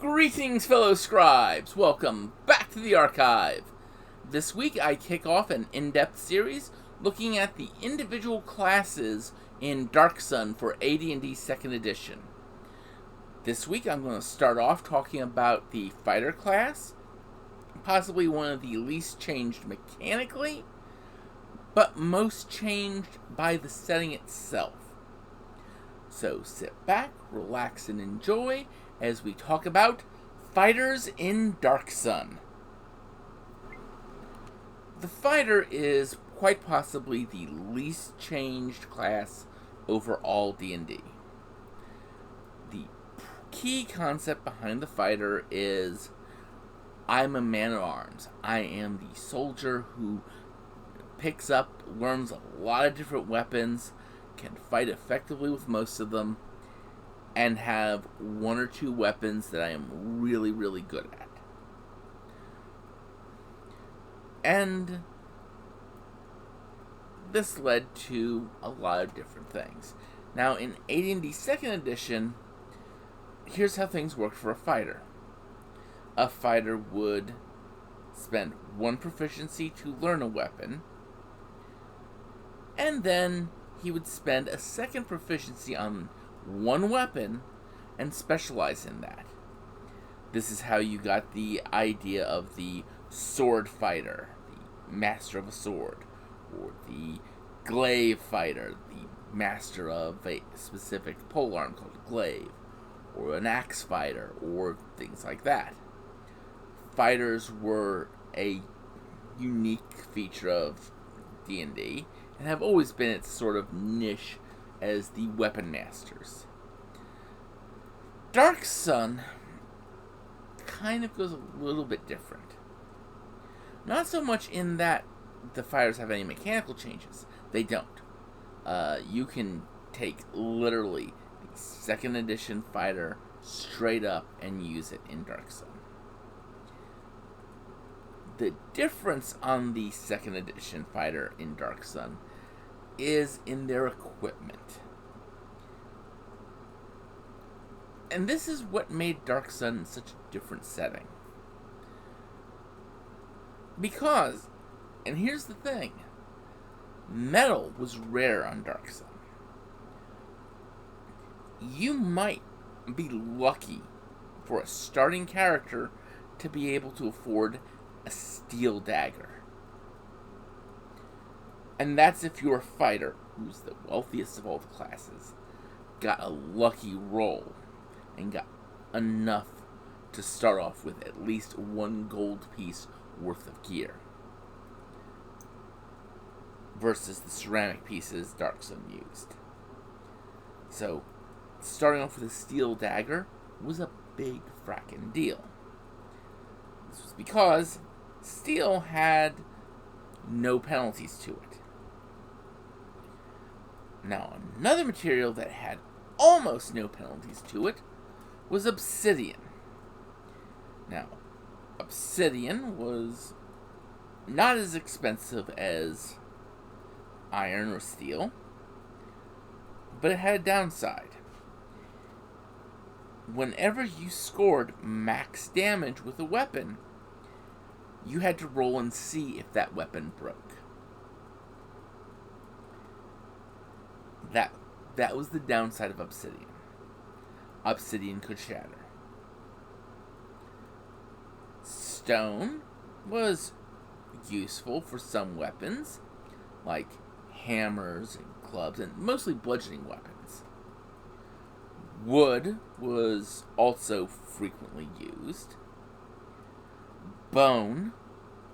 Greetings, fellow scribes! Welcome back to the archive. This week I kick off an in-depth series looking at the individual classes in Dark Sun for AD&D 2nd Edition. This week I'm going to start off talking about the fighter class, possibly one of the least changed mechanically, but most changed by the setting itself. So sit back, relax, and enjoy as we talk about fighters in Dark Sun. The fighter is quite possibly the least changed class over all D&D. The key concept behind the fighter is I'm a man-at-arms. I am the soldier who picks up, learns a lot of different weapons, can fight effectively with most of them, and have one or two weapons that I am really, really good at. And this led to a lot of different things. Now, in AD&D 2nd Edition, here's how things worked for a fighter. A fighter would spend one proficiency to learn a weapon, and then he would spend a second proficiency on one weapon and specialize in that. This is how you got the idea of the sword fighter, the master of a sword, or the glaive fighter, the master of a specific polearm called a glaive, or an axe fighter, or things like that. Fighters were a unique feature of D&D, and have always been its sort of niche as the weapon masters. Dark Sun kind of goes a little bit different. Not so much in that the fighters have any mechanical changes. They don't. You can take literally the 2nd Edition fighter straight up and use it in Dark Sun. The difference on the 2nd Edition fighter in Dark Sun is in their equipment. And this is what made Dark Sun such a different setting. Because, and here's the thing, metal was rare on Dark Sun. You might be lucky for a starting character to be able to afford a steel dagger. And that's if you're a fighter who's the wealthiest of all the classes, got a lucky roll, and got enough to start off with at least one gold piece worth of gear. Versus the ceramic pieces Dark Sun used. So, starting off with a steel dagger was a big frackin' deal. This was because steel had no penalties to it. Now, another material that had almost no penalties to it was obsidian. Now, obsidian was not as expensive as iron or steel, but it had a downside. Whenever you scored max damage with a weapon, you had to roll and see if that weapon broke. That was the downside of obsidian. Obsidian could shatter. Stone was useful for some weapons, like hammers and clubs, and mostly bludgeoning weapons. Wood was also frequently used. Bone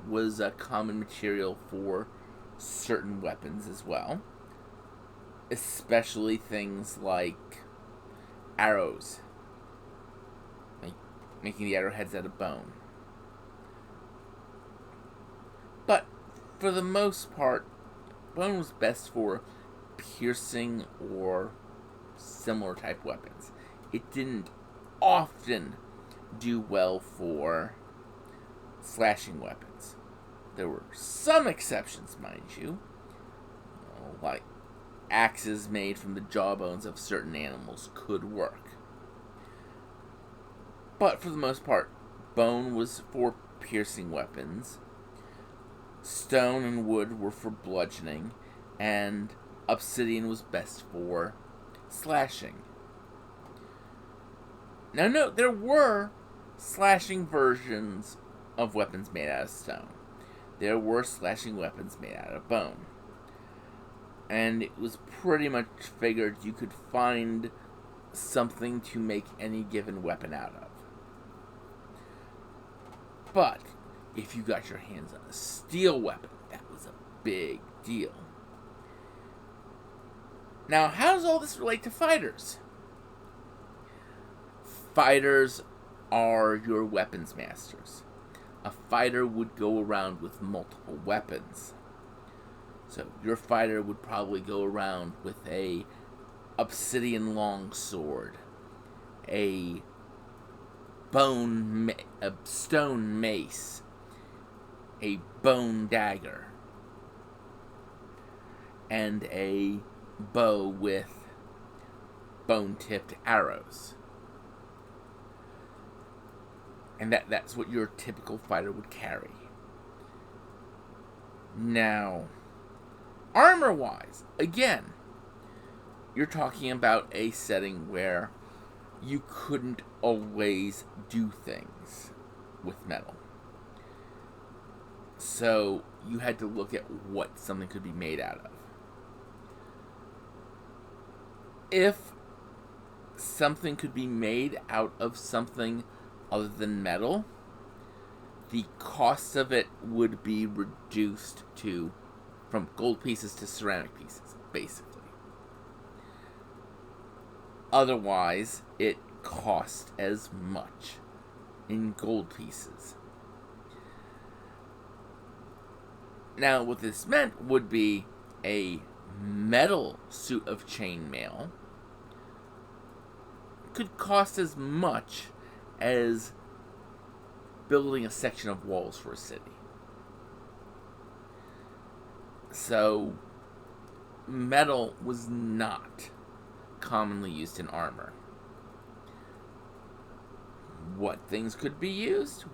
was a common material for certain weapons as well, especially things like arrows, making the arrowheads out of bone. But for the most part, bone was best for piercing or similar type weapons. It didn't often do well for slashing weapons. There were some exceptions, mind you, like axes made from the jawbones of certain animals could work. But for the most part, bone was for piercing weapons, stone and wood were for bludgeoning, and obsidian was best for slashing. Now note, there were slashing versions of weapons made out of stone. There were slashing weapons made out of bone. And it was pretty much figured you could find something to make any given weapon out of. But if you got your hands on a steel weapon, that was a big deal. Now, how does all this relate to fighters? Fighters are your weapons masters. A fighter would go around with multiple weapons. So your fighter would probably go around with a obsidian longsword, a stone mace, a bone dagger, and a bow with bone-tipped arrows. And that's what your typical fighter would carry. Now, armor-wise, again, you're talking about a setting where you couldn't always do things with metal. So you had to look at what something could be made out of. If something could be made out of something other than metal, the cost of it would be reduced to from gold pieces to ceramic pieces, basically. Otherwise, it cost as much in gold pieces. Now, what this meant would be a metal suit of chainmail could cost as much as building a section of walls for a city. So, metal was not commonly used in armor. What things could be used?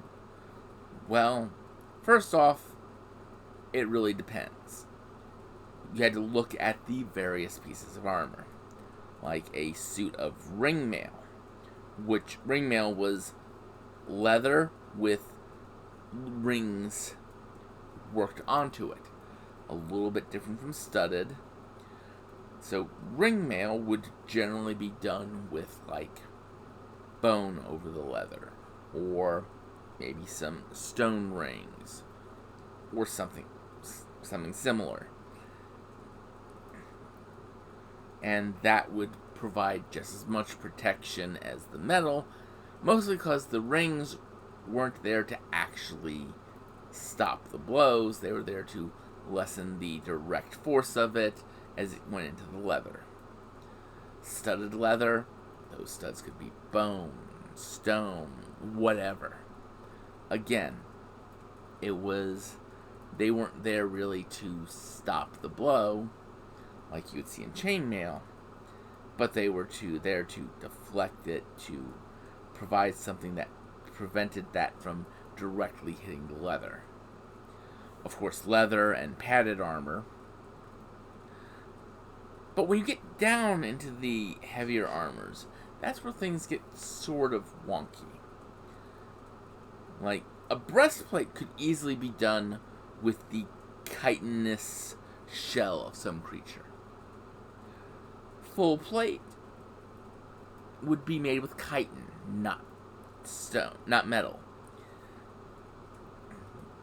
Well, first off, it really depends. You had to look at the various pieces of armor, like a suit of ringmail, which ringmail was leather with rings worked onto it. A little bit different from studded. So ringmail would generally be done with like bone over the leather, or maybe some stone rings, or something similar. And that would provide just as much protection as the metal, mostly because the rings weren't there to actually stop the blows. They were there to lessen the direct force of it as it went into the leather. Studded leather, those studs could be bone, stone, whatever. Again, they weren't there really to stop the blow like you would see in chainmail, but they were there to deflect it, to provide something that prevented that from directly hitting the leather. Of course, leather and padded armor. But when you get down into the heavier armors, that's where things get sort of wonky. Like, a breastplate could easily be done with the chitinous shell of some creature. Full plate would be made with chitin, not stone, not metal.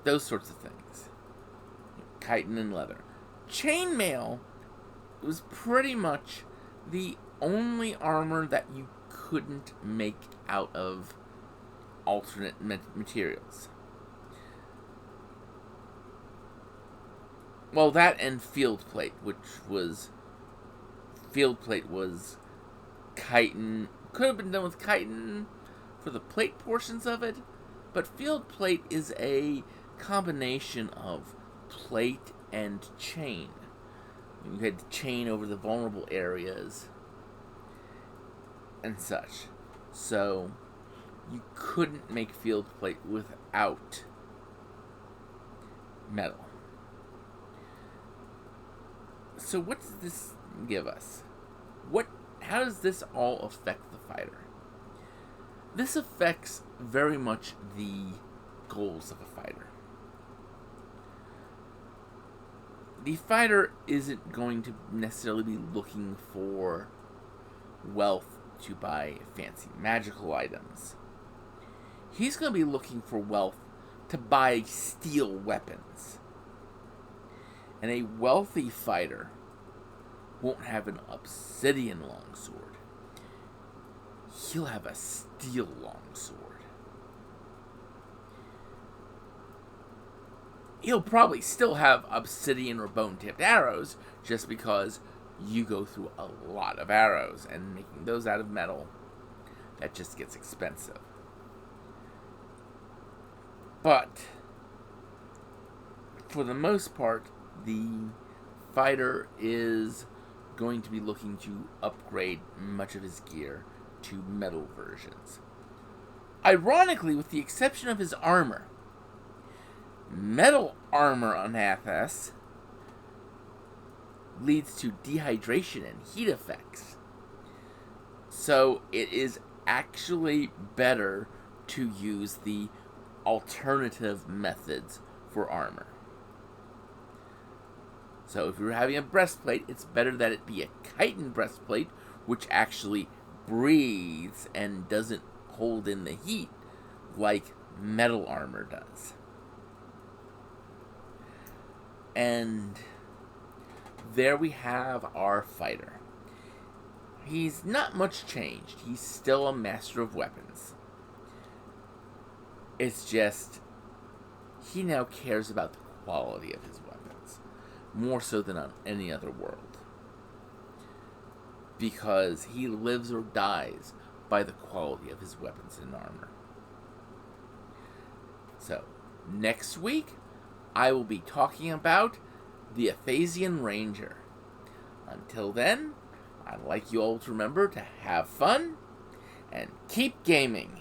Those sorts of things. Chitin and leather. Chainmail was pretty much the only armor that you couldn't make out of alternate materials. Well, that and field plate, was chitin. Could have been done with chitin for the plate portions of it, but field plate is a combination of plate and chain. You had chain over the vulnerable areas and such. So, you couldn't make field plate without metal. So what does this give us? How does this all affect the fighter? This affects very much the goals of a fighter. The fighter isn't going to necessarily be looking for wealth to buy fancy magical items. He's going to be looking for wealth to buy steel weapons. And a wealthy fighter won't have an obsidian longsword. He'll have a steel longsword. He'll probably still have obsidian or bone-tipped arrows, just because you go through a lot of arrows, and making those out of metal, that just gets expensive. But for the most part, the fighter is going to be looking to upgrade much of his gear to metal versions. Ironically, with the exception of his armor, metal armor on Athas leads to dehydration and heat effects. So it is actually better to use the alternative methods for armor. So if you're having a breastplate, it's better that it be a chitin breastplate, which actually breathes and doesn't hold in the heat like metal armor does. And there we have our fighter. He's not much changed. He's still a master of weapons. It's just, he now cares about the quality of his weapons, more so than on any other world. Because he lives or dies by the quality of his weapons and armor. So, next week, I will be talking about the Athasian Ranger. Until then, I'd like you all to remember to have fun and keep gaming.